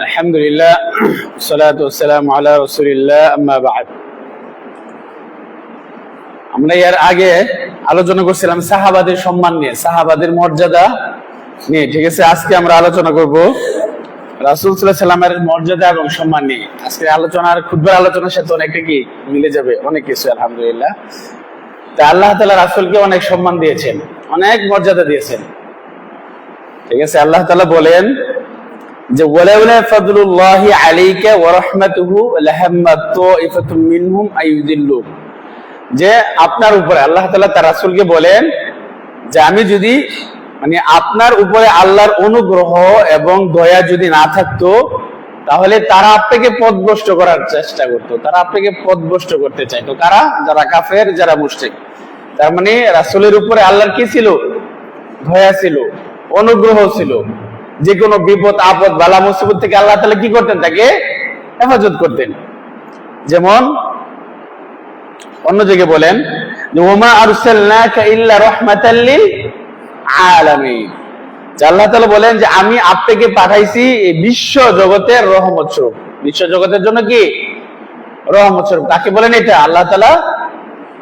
আলহামদুলিল্লাহ, সালাতু ওয়াসসালামু আলা রাসূলিল্লাহ, আম্মা বা'দ। আমরা এর আগে আলোচনা করছিলাম সাহাবাদের সম্মান নিয়ে, সাহাবাদের মর্যাদা নিয়ে, ঠিক আছে। আজকে আমরা আলোচনা করব রাসূল সাল্লাল্লাহু আলাইহি ওয়াসাল্লামের মর্যাদা এবং সম্মান নিয়ে। আজকে আলোচনার খুতবার আলোচনার সাথে অনেকটা কি মিলে যাবে, অনেক কিছু আলহামদুলিল্লাহ। তা আল্লাহ তাআলা রাসূলকে অনেক সম্মান দিয়েছেন, অনেক মর্যাদা দিয়েছেন, ঠিক আছে। আল্লাহ তাআলা বলেন যে ওয়ালাউলা ফাদলুল্লাহি আলাইকা ওয়া রাহমাতুহু লাহাম্মাত তাইফাতুম মিনহুম আইয়ুদিল্লু, যে আপনার উপরে আল্লাহ তাআলা তার রাসূলকে বলেন যে আমি যদি আপনার উপরে আল্লাহর অনুগ্রহ এবং দয়া যদি না থাকতো তাহলে তারা আপনাকে পথভ্রষ্ট করার চেষ্টা করতো, তারা আপনাকে পথভ্রষ্ট করতে চাইতো। কারা? যারা কাফের, যারা মুশরিক। তার মানে রাসূলের উপরে আল্লাহর কি ছিল? দয়া ছিল, অনুগ্রহ ছিল। যে কোনো বিপদ আপদ বালা মুসিবত থেকে আল্লাহ তাআলা কি করতেন? তাকে হেফাজত করতেন। যেমন অন্য জায়গায় বলেন যে ওমা আরসালনাকা ইল্লা রাহমাতাল লিল আলামিন, যে আল্লাহ তাআলা বলেন যে আমি আপনাকে পাঠাইছি এই বিশ্ব জগতের রহমত স্বরূপ। বিশ্ব জগতের জন্য কি রহমত স্বরূপ। কাকে বলেন এটা? আল্লাহ তাআলা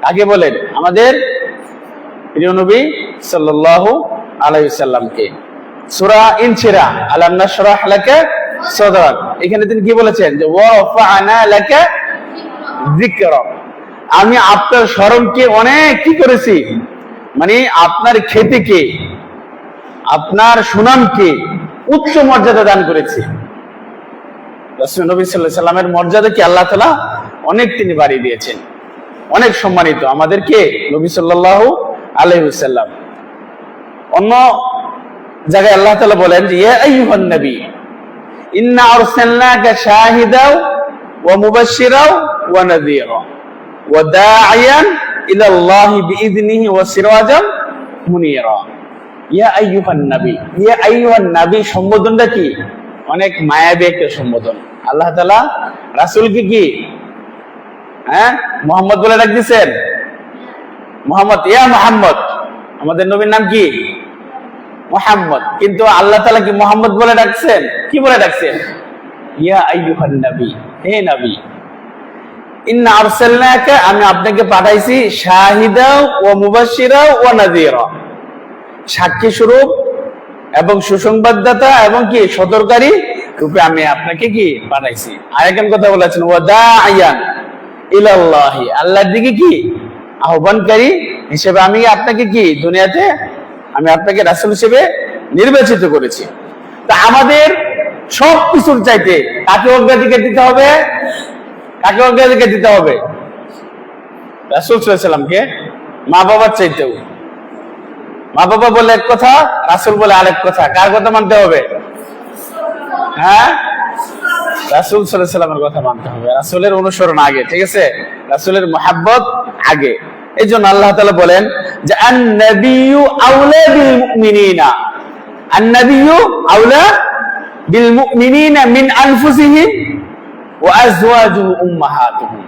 কাকে বলেন? আমাদের প্রিয় নবী সাল্লাল্লাহু আলাইহি ওয়াসাল্লামকে। সূরা ইনশিরাহ, আলাম নাশরাহ লাকা সাদরাক, এখানে তিনি কি বলেছেন? যে ওয়া রাফা'না লাকা যিকরাক, আমি আপনার স্মরণকে অনেক কি করেছি, আপনার খ্যাতিকে, আপনার সুনামকে উচ্চ মর্যাদা দান করেছি। রাসূল নবী সাল্লাল্লাহু আলাইহি সাল্লামের মর্যাদা কি আল্লাহ তাআলা অনেক তিনি বাড়িয়ে দিয়েছেন, অনেক সম্মানিত আমাদেরকে নবী সাল্লাল্লাহু আলাইহি ওয়াসাল্লাম। অন্য জায়গায় আল্লাহ তাআলা বলেন যে ইয়া আইয়ুহান নবী ইন্না আরসালনাকা শাহিদাও ওয়া মুবাশশিরাও ওয়া নাযীরা ওয়া দা'iয়ান ইলা আল্লাহি বিইذনিহি ওয়া সিরাজাম মুনীরা। ইয়া আইয়ুহান নবী, ইয়া আইয়ুহান নবী সম্বোধনটা কি অনেক মায়াবী একটা সম্বোধন। আল্লাহ তাআলা রাসূলকে কি মুহাম্মদ বলে ডাক দিয়েছেন। মুহাম্মদ, ইয়া মুহাম্মদ, আমাদের নবীর নাম কি? মুহাম্মদ। কিন্তু আল্লাহ তাআলা কি মুহাম্মদ বলে ডাকছেন? কি বলে ডাকছেন? ইয়া আইয়ুহান নবী, হে নবী। ইন্না আরসালনাকা, আমি আপনাকে পাঠাইছি শাহিদা ওয়া মুবাশশিরা ওয়া নাযীরা, সাক্ষী স্বরূপ এবং সুসংবাদদাতা এবং কি সতর্ককারী রূপে আমি আপনাকে কি পাঠাইছি। আরেকজন কথা বলেছেন ওয়া দা'iয়ান ইলাল্লাহি, আল্লাহর দিকে কি আহ্বানকারী হিসেবে আমি আপনাকে কি দুনিয়াতে আমি আপনাকে রাসূল হিসেবে নির্বাচিত করেছি। তা আমাদের সব কিছুর চাইতে কাকে অগ্রাধিকার দিতে হবে? কাকে অগ্রাধিকার দিতে হবে? রাসূল সাল্লাল্লাহু আলাইহি সাল্লামকে। মা বাবার চাইতেও, মা বাবা বলে এক কথা, রাসূল বলে আরেক কথা। কার কথা মানতে হবে? রাসূল সাল্লাল্লাহু আলাইহি সাল্লামের কথা মানতে হবে। রাসূলের অনুসরণ আগে, ঠিক আছে, রাসূলের মুহাব্বত আগে। এই জন্য আল্লাহ তাআলা বলেন যে আন-নাবিয়্যু আওলা বিল মুমিনিনা, আন-নাবিয়্যু আওলা বিল মুমিনিনা মিন আনফুসিহিম ওয়া আজওয়াজুহু উম্মাহাতুহুম,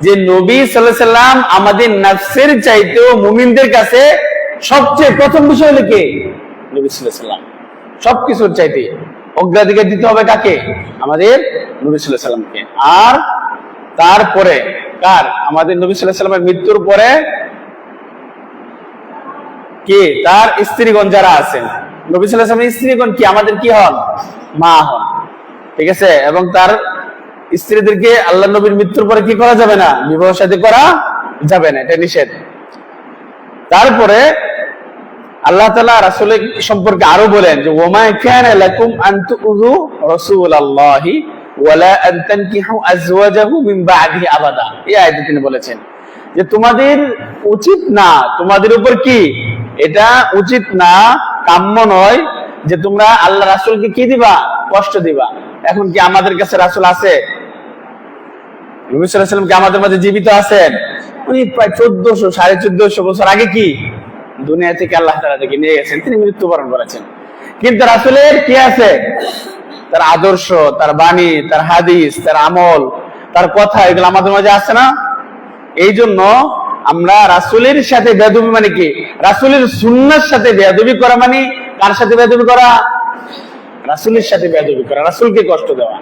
যে নবী সাল্লাল্লাহু আলাইহি সাল্লাম আমাদের নফসের চাইতেও মুমিনদের কাছে সবচেয়ে প্রথম বিষয় হলো কে? নবী সাল্লাল্লাহু আলাইহি সাল্লাম। সবকিছুর চাইতে অগ্রাধিকার দিতে হবে কাকে? আমাদের নবী সাল্লাল্লাহু আলাইহি সাল্লামকে। আর তারপরে কার? আমাদের নবী সাল্লাল্লাহু আলাইহি সাল্লামের মৃত্যুর পরে কে? তার স্ত্রীগণ যারা আছেন, নবী সাল্লাল্লাহু আলাইহি সাল্লামের স্ত্রীগণ কি আমাদের কি হন? মা হন, ঠিক আছে। এবং তার স্ত্রীদেরকে আল্লাহ নবীর মৃত্যুর পরে কি করা যাবে না? বিবাহ শাদী করা যাবে না, এটা নিষেধ। তারপরে আল্লাহ তাআলা রাসূলের সম্পর্কে আরো বলেন যে ওমা কানা লাকুম আন তুযু রাসূলাল্লাহি ওয়ালা আন তানকিহু আজওয়াজাহু মিন বা'দিহি আবাদা। এই আয়াতে তিনি বলেছেন যে তোমাদের উচিত না, তোমাদের উপর কি এটা উচিত না, কাম্য নয় যে তোমরা আল্লাহ রাসূলকে কি দিবা? কষ্ট দিবা। এখন কি আমাদের কাছে রাসূল আছে? নবী সাল্লাল্লাহু আলাইহি সাল্লাম কি আমাদের মাঝে জীবিত আছেন? উনি প্রায় 1400 1450 বছর আগে কি দুনিয়া থেকে আল্লাহ তাআলা তাকে নিয়ে গেছেন, তিনি মৃত্যুবরণ করেছেন। কিন্তু রাসূলের কি আছে? তার আদর্শ, তার বাণী, তার হাদিস, তার আমল, তার কথা, এগুলো আমাদের মাঝে আছে না? এই জন্য আমরা রাসূলের সাথে বেয়াদবি মানে কি? রাসূলের সুন্নাহর সাথে বেয়াদবি করা মানে কার সাথে বেয়াদবি করা? রাসূলের সাথে বেয়াদবি করা, রাসূলকে কষ্ট দেওয়া।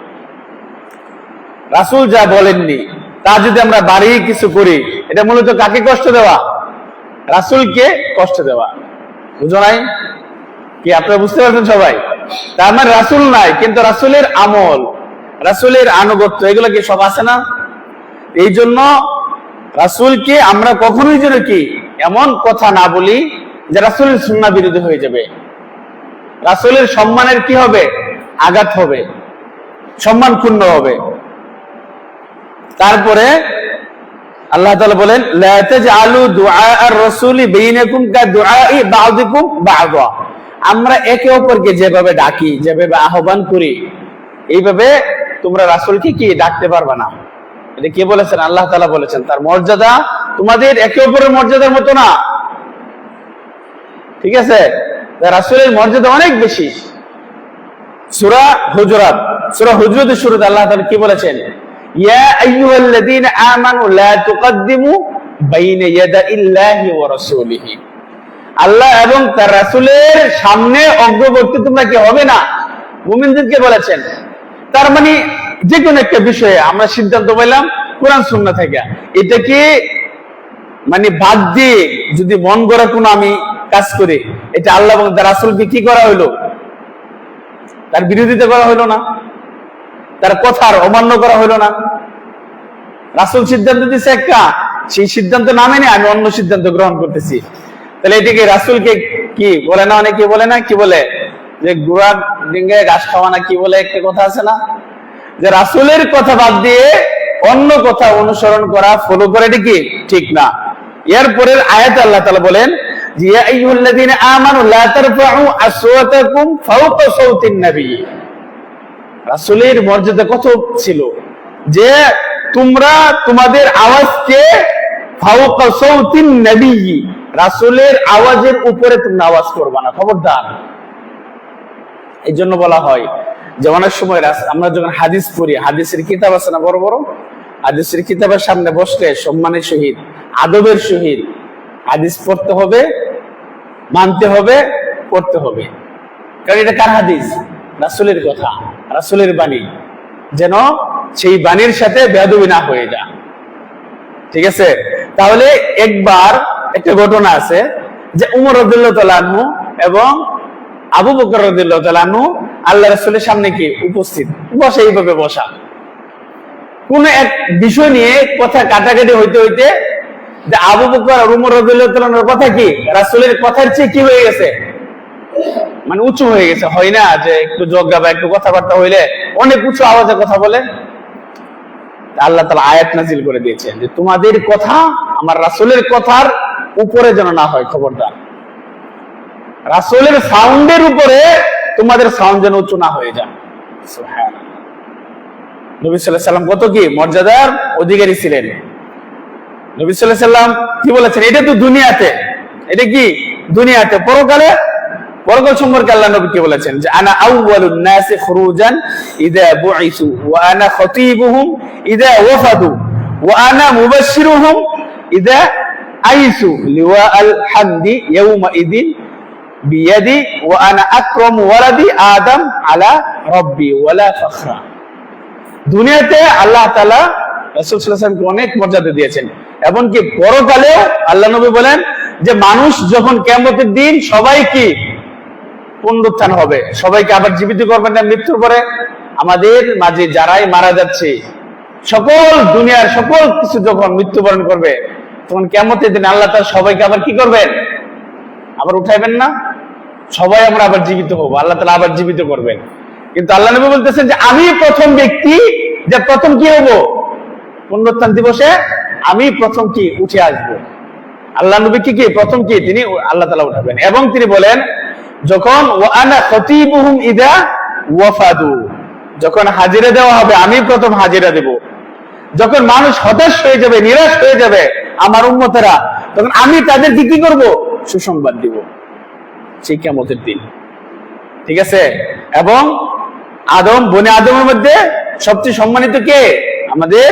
রাসূল যা বলেননি তা যদি আমরা বাড়িয়ে কিছু করি, এটা মূলত কাকে কষ্ট দেওয়া? রাসূলকে কষ্ট দেওয়া। বুঝো নাই কি? আপনারা বুঝতে পারছেন সবাই? তার মানে রাসূল নাই, কিন্তু রাসূলের আমল, রাসূলের আনুগত্য, এগুলো কি সব আছে না? এই জন্য রাসূলকে আমরা কখনোই যেন কি এমন কথা না বলি যে রাসূলের সুন্নাহ বিরোধী হয়ে যাবে। রাসূলের সম্মানের কি হবে? আঘাত হবে, সম্মান ক্ষুণ্ণ হবে। তারপরে আল্লাহ তাআলা বলেন, লা তাজআলু দুআ আর-রাসূলি বাইনাকুম কাদুআই বা'দিকুম বা'দা। আমরা একে অপরকে যেভাবে ডাকি, যেভাবে আহ্বান করি, এইভাবে তোমরা রাসূলকে কি ডাকতে পারবে না। এটা কে বলেছেন? আল্লাহ তাআলা বলেছেন। তার মর্যাদা তোমাদের একে অপরের মর্যাদার মতো না। ঠিক আছে? রাসূলের মর্যাদা অনেক বেশি। সূরা হুজুরাতের শুরুতে আল্লাহ তাআলা কি বলেছেন? ইয়া আইয়ুহাল্লাযীনা আমানু লা তুকদ্দিমু বাইনা ইয়াদাইল্লাহি ওয়া রাসূলিহি। আল্লাহ এবং তার রাসূলের সামনে অগ্রবর্তী তোমরা কি হবে না, মুমিনদেরকে বলেছেন। তার মানে যে কোনো একটা বিষয়ে আমরা সিদ্ধান্ত পেলাম কোরআন সুন্নাহ থেকে, এটা কি মানে বাদ দিয়ে যদি মন গড়া কোনো আমি কাজ করি, এটা আল্লাহ এবং তার রাসূলকে কি করা হলো? তার বিরোধিতা করা হলো না, তার কথার অমান্য করা হলো না। রাসূল সিদ্ধান্ত দিচ্ছে একটা, সেই সিদ্ধান্ত না মেনে আমি অন্য সিদ্ধান্ত গ্রহণ করতেছি, তাহলে এটাকে রাসূলকে কি বলে না? অনেকে বলে না, কি বলে যে গুড়া ডিঙ্গায় ঘাস খাওয়া না, কি বলে একটা কথা আছে না, যে রাসূলের কথা বাদ দিয়ে অন্য কথা অনুসরণ করা, ফলো করা, এটা কি ঠিক না। এরপরের আয়াতে আল্লাহ তাআলা বলেন যে ইয়া আইয়ুহাল্লাযীনা আমানু লা তারফাউ আসওয়াতাকুম ফাওকা সাওতিন নবী। রাসূলের মর্যাদা কত ছিল যে তোমরা তোমাদের আওয়াজকে ফাওকা সাওতিন নবী, রাসূলের আওয়াজের উপরে তোমরা আওয়াজ করবে না, খবরদার। এই জন্য বলা হয় যে অনেক সময় আমরা যখন হাদিস পড়ি, হাদিসের কিতাব আছে না বড় বড়, হাদিসের কিতাবের সামনে বসলে সম্মানের সহিত, আদবের সহিত হাদিস পড়তে হবে, মানতে হবে, পড়তে হবে। কারণ এটা কার হাদিস? রাসূলের কথা, রাসূলের বাণী, যেন সেই বাণীর সাথে বেয়াদবি না হয়ে যায়। ঠিক আছে? তাহলে একবার একটা ঘটনা আছে যে উমর রাদিয়াল্লাহু তাআলা আনহু এবং আবু বকর রাদিয়াল্লাহু তাআলা আনহু আল্লাহ রাসূলের সামনে কি উপস্থিত, বসে এইভাবে বসা। কোন এক বিষয় নিয়ে কথা কাটাকাটি হইতে হইতে যে আবু বকর আর উমর রাদিয়াল্লাহু তাআলার কথা কি রাসূলের কথার চেয়ে কি হয়ে গেছে, মানে উঁচু হয়ে গেছে। হয় না যে একটু জগা বা একটু কথাবার্তা হইলে অনেক উঁচু আওয়াজে কথা বলে। আল্লাহ তাআলা আয়াত নাযিল করে দিয়েছেন যে তোমাদের কথা আমার রাসূলের কথার উপরে যেন না হয়, খবরদার। রাসূলের সাউন্ডের উপরে তোমাদের সাউন্ড যেন উঁচু না হয়ে যায়। সুবহানাল্লাহ। নবী সাল্লাল্লাহু আলাইহি ওয়াসাল্লাম কত কি মর্যাদার অধিকারী ছিলেন। নবী সাল্লাল্লাহু আলাইহি ওয়াসাল্লাম কি বলেছেন? এটা তো দুনিয়াতে, এটা কি দুনিয়াতে, পরকালে, পরকাল সম্পর্কে আল্লাহ নবী কি বলেছেন? যে আনা আউয়ালুন নাসি খুরুজান ইযা বুইসু ওয়া আনা খতীবুহুম ইযা ওয়াফাদু ওয়া আনা মুবাশশিরুহুম ইযা আইসু লিওয়া আল হামদি ইয়াউমা ইদিন বিয়াদি ওয়া আনা আকরামু ওয়ালাদি আদম আলা রাব্বি ওয়ালা ফখরা। দুনিয়াতে আল্লাহ তাআলা রাসূল সাল্লাল্লাহু আলাইহি ওয়াসাল্লামকে অনেক মর্যাদা দিয়েছেন, এমনকি পরকালেও আল্লাহ নবী বলেন যে মানুষ যখন কিয়ামতের দিন সবাই কি পুনরুত্থান হবে, সবাইকে আবার জীবিত করবেন না মৃত্যুর পরে। আমাদের মাঝে যারাই মারা যাচ্ছে, সকল দুনিয়ার সকল কিছু যখন মৃত্যুবরণ করবে, তখন কিয়ামতের দিন আল্লাহ তাআলা সবাইকে আবার কি করবেন? আবার উঠাইবেন না, সবাই আমরা আবার জীবিত হবো, আল্লাহ তাআলা আবার জীবিত করবেন। কিন্তু আল্লাহ নবী বলতেছেন যে আমি প্রথম ব্যক্তি, যে প্রথম কি হবো? পুনরুত্থান দিবসে আমি প্রথম কি উঠে আসবো। আল্লাহ নবী কি প্রথম কি তিনি আল্লাহ তাআলা উঠাবেন। এবং তিনি বলেন যখন ওয়া আনা খতীবুহুম ইযা ওয়াফাদু, যখন হাজিরা দেওয়া হবে আমি প্রথম হাজিরা দেব। যখন মানুষ হতাশ হয়ে যাবে, নিরাশ হয়ে যাবে আমার উম্মতেরা, তখন আমি তাদেরকে কি করব? সুসংবাদ দিব সেই কিয়ামতের দিন। ঠিক আছে? এবং আদম, বনে আদমের মধ্যে সবচেয়ে সম্মানিত কে? আমাদের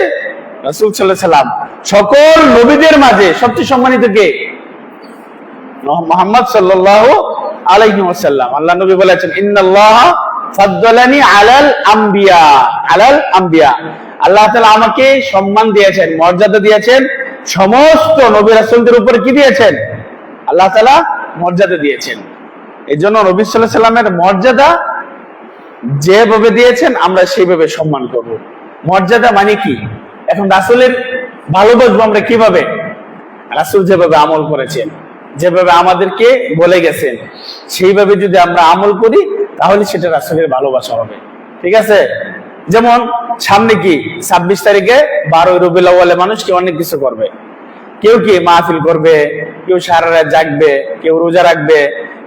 রাসূল সাল্লাল্লাহু আলাইহি ওয়াসাল্লাম। সকল নবীদের মাঝে সবচেয়ে সম্মানিত কে? মুহাম্মদ সাল্লাল্লাহু আলাইহি ওয়াসাল্লাম। আল্লাহ নবী বলেছেন ইন্নাল্লাহা ফাদ্দালানি আলাল আম্বিয়া, আলাল আম্বিয়া, আল্লাহ তাআলা আমাকে সম্মান দিয়েছেন, মর্যাদা দিয়েছেন, সমস্ত নবী রাসূলদের উপর কি দিয়েছেন? আল্লাহ তাআলা মর্যাদা দিয়েছেন। এই জন্য নবী সাল্লাল্লাহু আলাইহি সাল্লামের মর্যাদা যেভাবে দিয়েছেন আমরা সেইভাবে সম্মান করব। মর্যাদা মানে কি? এখন রাসূলের ভালোবাসবো আমরা কিভাবে? রাসূল যেভাবে আমল করেছেন, যেভাবে আমাদেরকে বলে গেছেন, সেইভাবে যদি আমরা আমল করি তাহলে সেটা রাসূলের ভালোবাসা হবে। ঠিক আছে? যেমন সামনে কি 26 তারিখে 12 রবিউল আউয়ালে মানুষ কি অনেক কিছু করবে। কেউ কি মাহফিল করবে, কেউ সারা রাত জাগবে, কেউ রোজা রাখবে,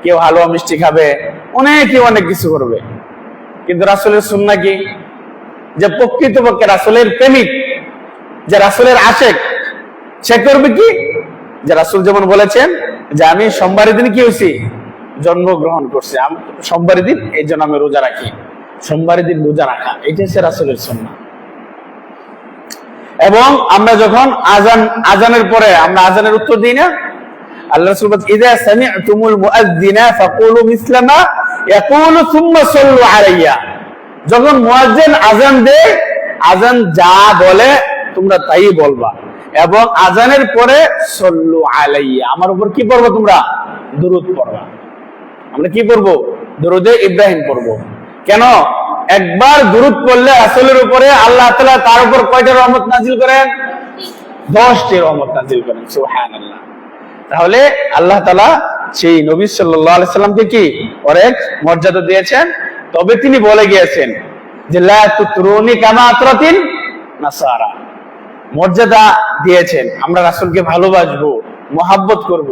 কেউ হালুয়া মিষ্টি খাবে, অনেকে অনেক কিছু করবে। কিন্তু রাসূলের সুন্নাহ কি? যে প্রকৃতপক্ষে রাসূলের প্রেমিক, যে রাসূলের আশেক, সে করবে কি? যে রাসূল যেমন বলেছেন যে আমি সোমবারের দিন কি হয়েছি? জন্মগ্রহণ করছি, আমি সোমবারের দিন এই জন্য আমি রোজা রাখি। সোমবারের দিন রোজা রাখা, এটা হচ্ছে রাসূলের সুন্নাহ। এবং আমরা যখন আজানের পরে আমরা আজানের উত্তর দিই না, আল্লাহ রাসূল বলেন ইযা সামি'তুমুল মুআযযিনা ফাকুলু মিসলা মা ইয়াকুলু সুম্মা সাল্লু আলাইয়া। যখন মুয়াজ্জিন আজান দেয়, আজান যা বলে তোমরা তাই বলবা, এবং আজানের পরে সাল্লু আলাইয়া, আমার উপর কি পড়বা? তোমরা দুরূদ পড়বা। আমরা কি পড়ব? দুরূদে ইব্রাহিম পড়ব। কেন? একবার দুরূদ পড়লে রাসূলের উপরে আল্লাহ তাআলা তার উপর কয়টা রহমত নাজিল করেন? 10টি রহমত নাজিল করেন। সুবহানাল্লাহ। তাহলে আল্লাহ তাআলা সেই নবী সাল্লাল্লাহু আলাইহি সাল্লামকে কি অনেক মর্যাদা দিয়েছেন। তবে তিনি বলে গিয়েছেন যে লা তুতরুনি কামা আতরাতিন নাসারা, মর্যাদা দিয়েছেন, আমরা রাসূলকে ভালোবাসবো, মহব্বত করব,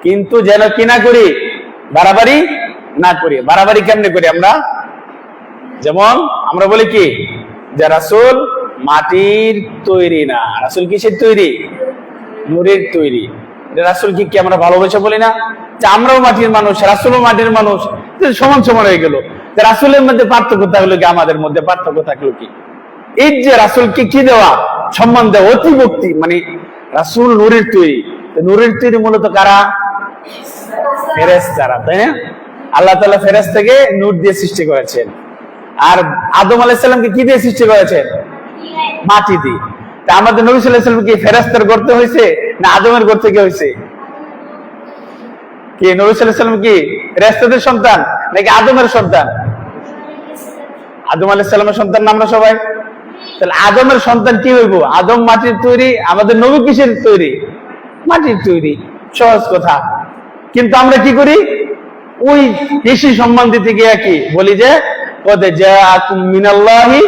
কিন্তু যেন কি না করি? বাড়াবাড়ি না করি। বাড়াবাড়ি কেমনে করি আমরা? যেমন আমরা বলি কি যে রাসূল মাটির তৈরি না, রাসূল কিসের তৈরি? নূরের তৈরি। রাসূলকে কি আমরা ভালোবাসা বলি না? যে আমরাও মাটির মানুষ, রাসূলও মাটির মানুষ, সমান সমান হয়ে গেল। রাসূলের মধ্যে পার্থক্য থাকলো কি? আমাদের মধ্যে পার্থক্য থাকলো কি? এই যে রাসূলকে কি দেওয়া? সম্মান দেওয়া, অতিভক্তি। মানে রাসূল নূরের তৈরি। নূরের তৈরি মূলত কারা? ফেরেশতারা, তাই না? আল্লাহ তাআলা ফেরেশতাকে নূর দিয়ে সৃষ্টি করেছেন। আর আদম আলাইহিস সালামকে কি দিয়ে সৃষ্টি করেছেন? মাটি দিয়ে। তা আমাদের নবী সাল্লাল্লাহু আলাইহি ওয়াসাল্লাম কি ফেরেশতার গর্তে হয়েছে না আদমের গর্ত থেকে হয়েছে? কি নবী সাল্লাল্লাহু আলাইহি ওয়াসাল্লাম কি ফেরেশতাদের সন্তান নাকি আদমের সন্তান? আদম আলাইহিস সালামের সন্তান না আমরা সবাই? তাহলে আদমের সন্তান কি হইব? আদম মাটির তৈরি, আমাদের নবী কিসের তৈরি? মাটির তৈরি। সহজ কথা। কিন্তু আমরা কি করি? ওই বেশি সম্মান দিতে গিয়ে কি বলি যে কদ জাআকুম মিনাল্লাহি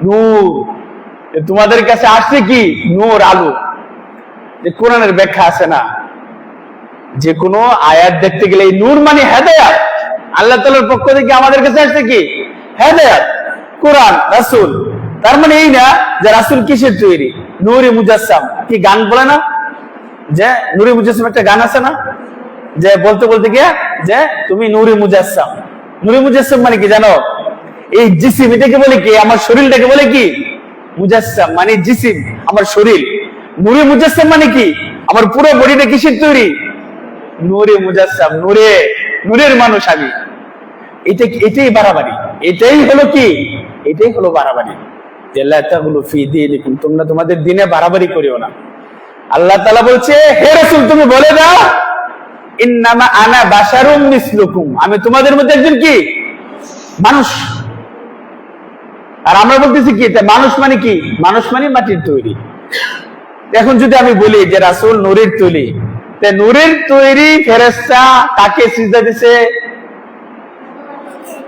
নূর, তোমাদের কাছে আসছে কি? নূর, আলো। যে কোরআনের ব্যাখ্যা আছে না, যে কোনো আয়াত দেখতে গেলে এই নূর মানে হেদায়েত। আল্লাহ তাআলার পক্ষ থেকে আমাদের কাছে আসছে কি? হেদায়েত, কোরআন, রাসূল। তার মানে এই না যে রাসূল কিসের তৈরি? নূরে মুজাসসাম। কি গান বলে না যে নূরে মুজাসসাম, একটা গান আছে না যে বলতে বলতে গিয়ে যে তুমি নূরে মুজাসসাম। নূরে মুজাসসাম মানে কি জানো? এই জিসিম, এটাকে বলে কি? আমার শরীরটাকে বলে কি? মুজাসসাম মানে জিসিম, আমার শরীর। নূরে মুজাসসাম মানে কি? আমার পুরো বডিটা কিসের তৈরি? নূরে মুজাসসাম, নূরে, নূরের মানুষ আমি। এটাই বাড়াবাড়ি। এটাই হলো কি? এটাই হলো বাড়াবাড়ি। যে লা তাগলু ফি দীনিকুম, তোমরা তোমাদের দ্বীনে বাড়াবাড়ি করিও না। আল্লাহ তাআলা বলছে হে রাসূল তুমি বলে দাও ইন্নামা আনা বাশারুম মিসলুকুম, আমি তোমাদের মধ্যে একজন কি? মানুষ। আর আমরা বলতেছি কি? মানুষ মানে কি? মানুষ মানে মাটির তৈরি। এখন যদি আমি বলি যে রাসূল নূরের তৈরি, নূরের তৈরি ফেরেশতা তাকে সিজদা দিছে?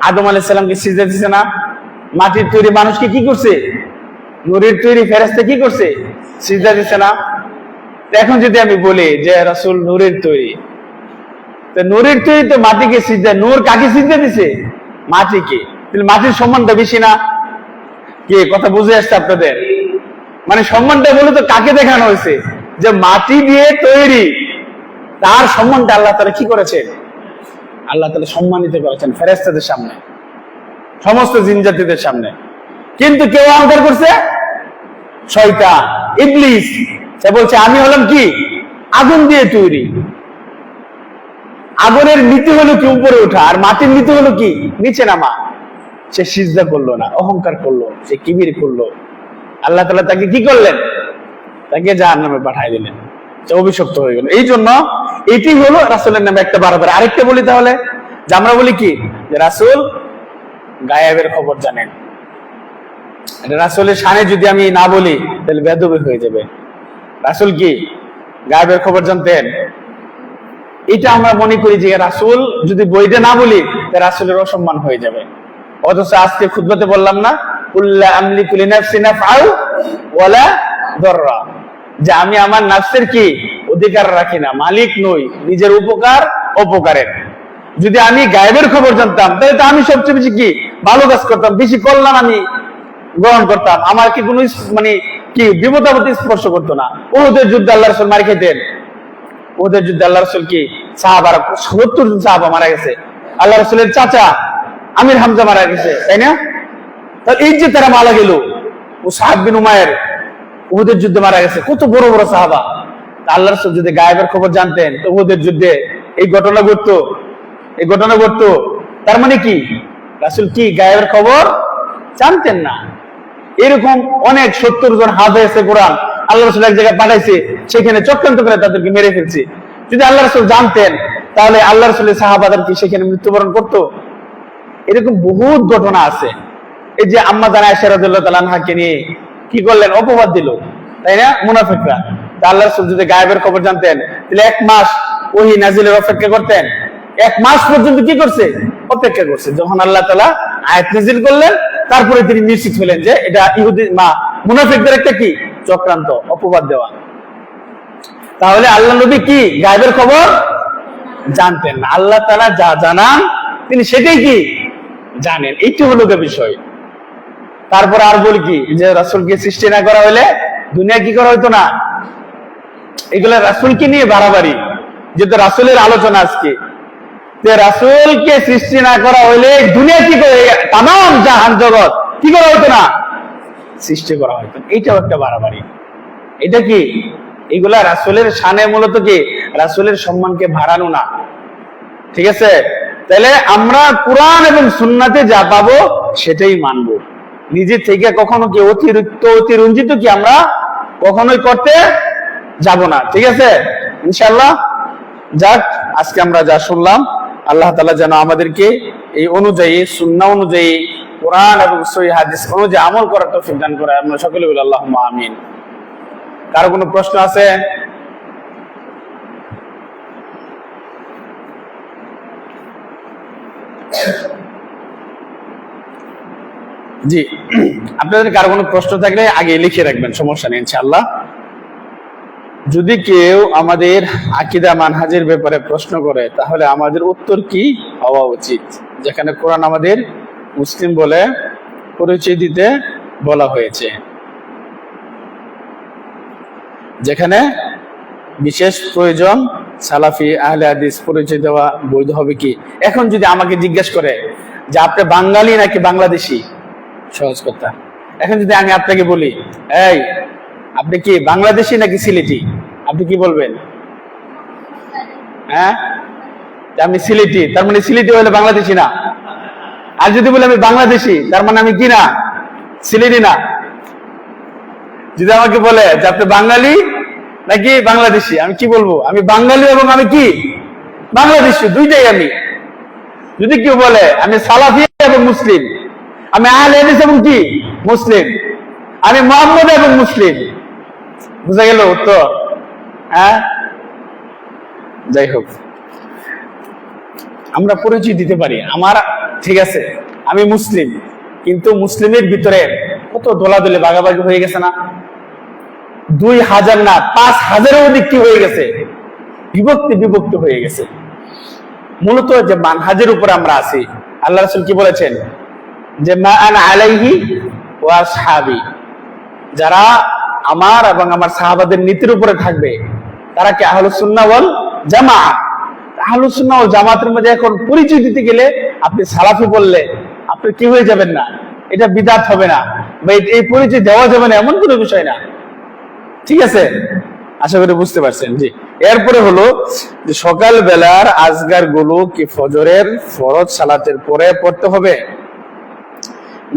আদম আলাইহিস সালামকে সিজদা দিছে না? মাটির তৈরি মানুষকে কি করছে? নূরের তৈরি ফেরেশতা কি করছে? সিজদা দিছে না? এখন যদি আমি বলি যে রাসূল নূরের তৈরি, নূরের তৈরি তো মাটিকে সিজদা, নূর কাকে সিজদা দিছে? মাটিকে। তাহলে মাটির সম্মানটা বেশি না? কি কথা বুঝে আসছে আপনাদের? মানে সম্মানটা বলে তো কাকে দেখানো হয়েছে? যে মাটি দিয়ে তৈরি, তার সম্মানটা আল্লাহ তাআলা কি করেছেন? আল্লাহ তাআলা সম্মানিত করেছেন ফেরেশতাদের সামনে, সমস্ত জিন জাতিদের সামনে। কিন্তু কেউ অহংকার করছে? শয়তান, ইবলিস। সে বলছে আমি হলাম কি? আগুন দিয়ে তৈরি। আগুনের নীতি হলো কি? উপরে ওঠা। আর মাটির নীতি হলো কি? নিচে নামা। সে সিজদা করলো না, অহংকার করলো, সে কিবির করলো, আল্লাহ তাআলা তাকে কি করলেন? তাকে জাহান্নামে পাঠিয়ে দিলেন, সে অভিশপ্ত হয়ে গেল। এই জন্য এটি হলো রাসূলের নামে একটা বারবার। আরেকটা বলি তাহলে, যে আমরা বলি কি, যে রাসূল গায়েবের খবর জানেন। এটা রাসূলের শানে যদি আমি না বলি তাহলে বেয়াদবি হয়ে যাবে। রাসূল কি গায়েবের খবর জানতেন? এটা আমরা মনে করি যে রাসূল যদি বইটা না বলি তাহলে রাসূলের অসম্মান হয়ে যাবে। অথচ আজকে খুতবাতে বললাম না, কুল্লা আমলিকু লিনাফসি নাফআউ ওয়ালা দাররা, যে আমি আমার নাফসের কি অধিকার রাখি না, মালিক নই, নিজের উপকার অপকারের। যদি আমি গায়েবের খবর জানতাম তাহলে তো আমি সবচেয়ে বেশি কি ভালো কাজ করতাম, বেশি কল্যাণ আমি গ্রহণ করতাম, আমার কি কোনো মানে কি বিপদ আপদে স্পর্শ করতো না। উহুদের যুদ্ধে আল্লাহ রাসূল মার খেতেন। উহুদের যুদ্ধে আল্লাহ রাসূল কি সাহাবারা ৭০ জন সাহাবা মারা গেছে, আল্লাহ রাসূলের চাচা আমির হামজা মারা গেছে, তাই না? তাহলে এই যে তারা মারা গেল, মুসআব বিন উমাইর উহুদের যুদ্ধে মারা গেছে, কত বড় বড় সাহাবা। আল্লাহ রাসূল যদি গায়েবের খবর জানতেন তো উহুদের যুদ্ধে এই ঘটনা ঘটতো, এই ঘটনা ঘটতো। তার মানে কি রাসূল কি গায়েবের খবর জানতেন না? এরকম অনেক ৭০ জন হাফেজ কোরআন আল্লাহ রাসূল এক জায়গায় পাঠাইছে, সেখানে চক্রান্ত করে তাদেরকে মেরে ফেলছে। যদি আল্লাহ রাসূল জানতেন তাহলে আল্লাহ রাসূলের সাহাবাদের কি সেখানে মৃত্যুবরণ করতো? এরকম বহুত ঘটনা আছে। এই যে আম্মা জানা আয়েশা রাদিয়াল্লাহু তাআলা আনহাকে নিয়ে কি করলেন? অপবাদ দিল, তাই না মুনাফিকরা। তা আল্লাহ রাসূল যদি গায়েবের খবর জানতেন তাহলে 1 মাস ওহী নাজিলের অপেক্ষা করতেন। 1 মাস পর্যন্ত কি করছে? অপেক্ষা করছে। যখন আল্লাহ তাআলা আয়াত নাজিল করলেন তারপরে তিনি নিশ্চিত হলেন যে এটা ইহুদি মুনাফিকদের একটা কি চক্রান্ত, অপবাদ দেওয়া। তাহলে আল্লাহ নবী কি গায়েবের খবর জানতেন না? আল্লাহ তাআলা যা জানান তিনি সেটাই কি জানেন। এইটা হলো বিষয়। তারপর আর বলি কি, যে রাসূলকে সৃষ্টি না করা হলে দুনিয়া কি করা হইতো না? এগুলো রাসূলকে নিয়ে বাড়াবাড়ি, যেহেতু রাসূলের আলোচনা আজকে, যে রাসূলকে সৃষ্টি না করা হইলে দুনিয়া কি করে, তামাম জাহান জগৎ কি করা হইতো না? সৃষ্টি করা হইতো। এইটাও একটা বাড়াবাড়ি। এটা কি এগুলা রাসূলের শানে মূলত কি রাসূলের সম্মানকে বাড়ানো না। ঠিক আছে? তাহলে আমরা কুরআন এবং সুন্নাতে যা পাবো সেটাই মানবো। নিজে থেকে কখনো কি অতিরিক্ত অতিরঞ্জিত কি আমরা কখনোই করতে যাব না। ঠিক আছে? ইনশাআল্লাহ। যাক, আজকে আমরা যা শুনলাম আল্লাহ তাআলা যেন আমাদেরকে এই অনুযায়ী সুন্নাহ অনুযায়ী কোরআন এবং সহিহ হাদিস অনুযায়ী আমল করার তৌফিক দান করে। আমরা সকলে বলি আল্লাহুম্মা আমিন। কারো কোনো প্রশ্ন আছে? জি, আপনাদের কারো কোনো প্রশ্ন থাকলে আগে লিখে রাখবেন, সমস্যা নেই ইনশাআল্লাহ। যদি কেউ আমাদের আকীদা মানহাজের ব্যাপারে প্রশ্ন করে তাহলে আমাদের উত্তর কি হওয়া উচিত? যেখানে কোরআন আমাদের মুসলিম বলে পরিচয় দিতে বলা হয়েছে, যেখানে বিশেষ প্রয়োজন সালাফি আহলে হাদিস পরিচয় দেওয়া বৈধ হবে কি? এখন যদি আমাকে জিজ্ঞেস করে যে আপনি বাঙালি নাকি বাংলাদেশি, সহজ কথা, এখন যদি আমি আপনাকে বলি এই আপনি কি বাংলাদেশি নাকি সিলেটি, আপনি কি বলবেন? হ্যাঁ, আমি সিলেটি, তার মানে সিলেটি হলে বাংলাদেশি না। আর যদি বলি আমি বাংলাদেশি, তার মানে আমি কি না? সিলেটি না। যদি আমাকে বলে যে আপনি বাঙালি নাকি বাংলাদেশি, আমি কি বলবো? আমি বাঙালি এবং আমি কি বাংলাদেশি, দুইটাই আমি। যদি কেউ বলে আমি সালাফি এবং মুসলিম, আমি আহলে হাদিস এবং কি মুসলিম, আমি মুহাম্মদ এবং মুসলিম, বুঝা গেল উত্তর? হ্যাঁ, যাই হোক, আমরা পরিচয় দিতে পারি আমার, ঠিক আছে আমি মুসলিম, কিন্তু মুসলিমের ভিতরে কত দোলাদলি ভাগাভাগি হয়ে গেছে না? 2000 না 5000-এর অধিক কি হয়ে গেছে? বিভক্তি বিভক্তি হয়ে গেছে। মূলত যে মানহাজের উপর আমরা আছি, আল্লাহ রাসূল কি বলেছেন? যে মা আনা আলাইহি ওয়া আসহাবি, যারা আমার এবং আমার সাহাবাদের নীতির উপরে থাকবে তারা কি আহলুস সুন্নাহ ওয়াল জামাআহ। আহলুস সুন্নাহ ওয়াল জামাতের মধ্যে এখন পরিচয় দিতে গেলে আপনি সালাফি বললে আপনি কি হয়ে যাবেন না, এটা বিদআত হবে না বা এই পরিচয় দেওয়া যাবে না, এমন কোনো বিষয় না। ঠিক আছে, আশা করি বুঝতে পারছেন। জি, এরপরে হলো যে সকাল বেলার আজগার গুলো কি ফজরের ফরজ সালাতের পরে পড়তে হবে?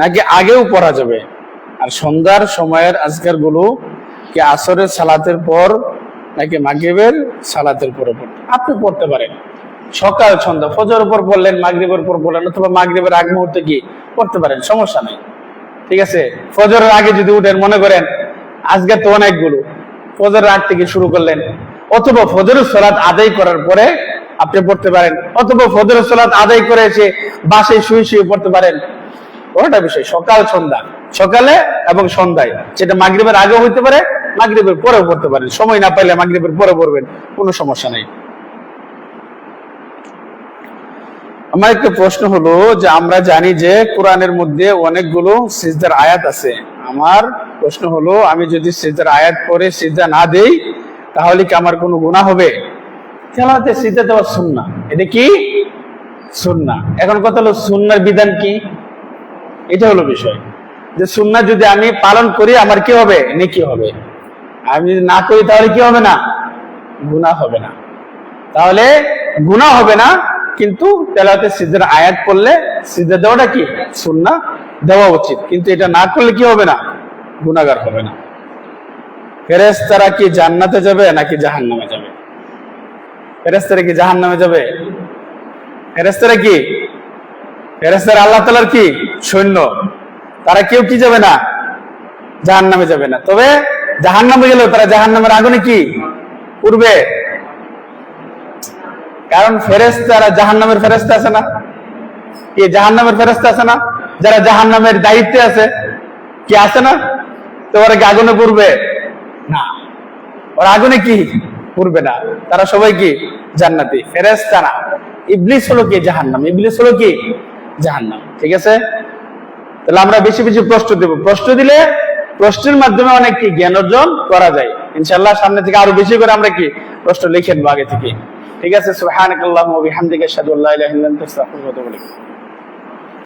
নাকি আগেও পড়া যাবে? আর সন্ধ্যার সময়ের আজকার গুলো কি আসরের সালাতের পর নাকি মাগরিবের সালাতের পরে পড়তে? আপনি পড়তে পারেন সকাল সন্ধ্যা, ফজরের পর পড়লেন, মাগরিবের পর পড়লেন, অথবা মাগরিবের আগ মুহূর্তে গিয়ে পড়তে পারেন, সমস্যা নেই। ঠিক আছে, ফজরের আগে যদি উঠেন, মনে করেন আজকে তো অনেকগুলো, ফজরের আগ থেকে শুরু করলেন, অথবা ফজরের সালাত আদায় করার পরে আপনি পড়তে পারেন, অথবা ফজরের সালাত আদায় করে এসে বাসায় শুয়ে শুয়ে পড়তে পারেন। ওটা বিষয় সকাল সন্ধ্যা, সকালে এবং সন্ধ্যায়, সেটা মাগরিবের আগেও হইতে পারে, মাগরিবের পরেও পড়তে পারেন। সময় না পাইলে মাগরিবের পরে পড়বেন, কোনো সমস্যা নেই। আমার একটা প্রশ্ন হলো যে আমরা জানি যে কোরআনের মধ্যে অনেকগুলো সিজদার আয়াত আছে। আমার প্রশ্ন হলো, আমি যদি সিজদার আয়াত পড়ে সিজদা না দেই তাহলে কি আমার কোনো গুনাহ হবে? তেলাওয়াতে সিজদা দেওয়া সুন্নাহ, এটা কি সুন্নাহ। এখন কথা হলো সুন্নাহর বিধান কি, এটা হলো বিষয়। যে সুন্নাহ যদি আমি পালন করি আমার কি হবে? নেকি হবে। আমি যদি না করি তাহলে কি হবে না? গুনাহ হবে না। তাহলে গুনাহ হবে না, কিন্তু তেলাওয়াতে সিজদার আয়াত পড়লে সিজদা দেওয়াটা কি সুন্নাহ, দেওয়া উচিত। কিন্তু এটা না করলে কি হবে না? গুনাহগার হবে না। ফেরেশতারা কি জান্নাতে যাবে নাকি জাহান্নামে যাবে? ফেরেশতারা কি জাহান্নামে যাবে? ফেরেশতারা কি? ফেরেশতারা আল্লাহ তাআলার কি সৈন্য, তারা কেউ কি যাবে না? জাহান্নামে যাবে না। তবে জাহান্নামে গেলেও তারা জাহান্নামের আগুনে কি পুড়বে? কারণ ফেরেশতারা জাহান্নামের ফেরেশতা আছে না? কি জাহান্নামের ফেরেশতা আছে না? যারা জাহান্নামের দায়িত্বে আছে, কি আছে না? তো ওরা কি আগুনে পুড়বে না? ওরা আগুনে কি পুড়বে না। তারা সবাই কি জান্নাতি। ফেরেশতা না, ইবলিস হলো কি জাহান্নাম, ইবলিস হলো কি জাহান্নাম। ঠিক আছে, তাহলে আমরা বেশি বেশি প্রশ্ন দেব। প্রশ্ন দিলে প্রশ্নের মাধ্যমে অনেক কি জ্ঞান অর্জন করা যায়। ইনশাআল্লাহ সামনে থেকে আরো বেশি করে আমরা কি প্রশ্ন লিখে নেবো আগে থেকে। ঠিক আছে, সুবহানাকাল্লাহুম্মা ওয়া বিহামদিকা আশহাদু আল্লা ইলাহা ইল্লা আনতা আস্তাগফিরুকা ওয়া আতুবু ইলাইক।